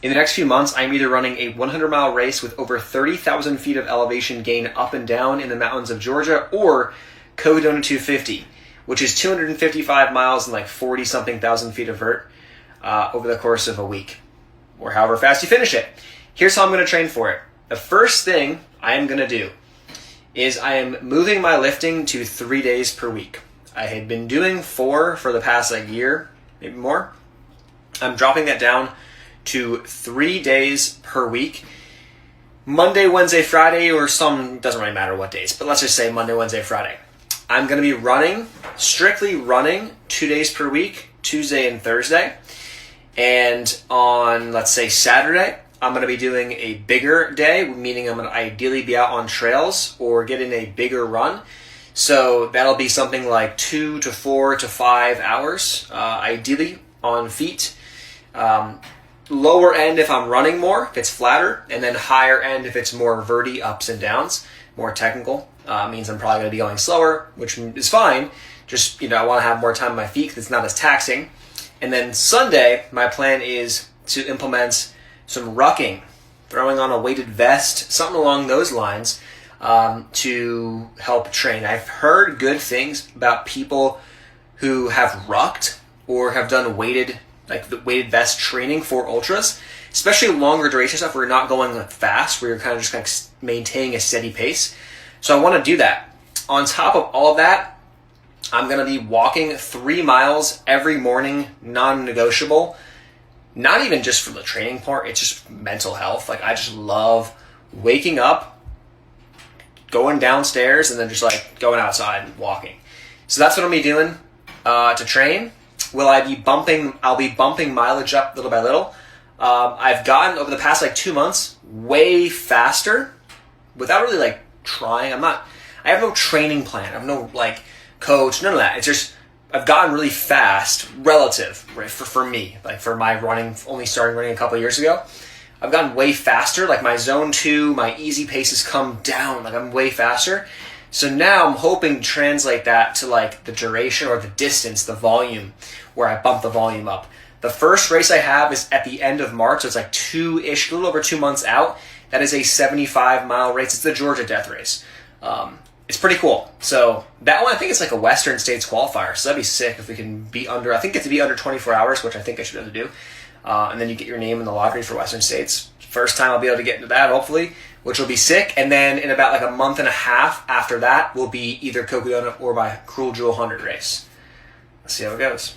In the next few months, I'm either running a 100-mile race with over 30,000 feet of elevation gain up and down in the mountains of Georgia, or Cowodona 250, which is 255 miles and like 40-something thousand feet of vert over the course of a week, or however fast you finish it. Here's how I'm going to train for it. The first thing I am going to do is I am moving my lifting to 3 days per week. I had been doing 4 for the past year, maybe more. I'm dropping that down to 3 days per week. Monday, Wednesday, Friday, or doesn't really matter what days, but let's just say Monday, Wednesday, Friday. I'm going to be strictly running 2 days per week, Tuesday and Thursday. And on, let's say, Saturday, I'm going to be doing a bigger day, meaning I'm going to ideally be out on trails or get in a bigger run. So that'll be something like 2 to 4 to 5 hours, ideally on feet. Lower end if I'm running more, if it's flatter, and then higher end if it's more verti, ups and downs, more technical. Means I'm probably going to be going slower, which is fine. Just, I want to have more time on my feet because it's not as taxing. And then Sunday, my plan is to implement some rucking, throwing on a weighted vest, something along those lines, to help train. I've heard good things about people who have rucked or have done weighted vest training for ultras, especially longer duration stuff where you're not going fast, where you're kind of just maintaining a steady pace. So I want to do that. On top of all of that, I'm going to be walking 3 miles every morning, non-negotiable. Not even just for the training part, it's just mental health. I just love waking up, going downstairs, and then just going outside and walking. So that's what I'm going to be doing to train. I'll be bumping mileage up little by little. I've gotten, over the past 2 months, way faster without really trying. I have no training plan. I have no coach, none of that. It's just, I've gotten really fast relative, right, for me, for my running, only starting running a couple of years ago. I've gotten way faster. My zone 2, my easy pace has come down. I'm way faster. So now I'm hoping to translate that to the duration or the distance, the volume, where I bump the volume up. The first race I have is at the end of March, so it's 2-ish, a little over 2 months out. That is a 75-mile race. It's the Georgia Death Race. It's pretty cool. So that one, I think it's a Western States qualifier. So that'd be sick if we can be under, I think it's to be under 24 hours, which I think I should be able to do. And then you get your name in the lottery for Western States. First time I'll be able to get into that, hopefully, which will be sick. And then in about a month and a half after that will be either Cowodona or my Cruel Jewel 100 race. Let's see how it goes.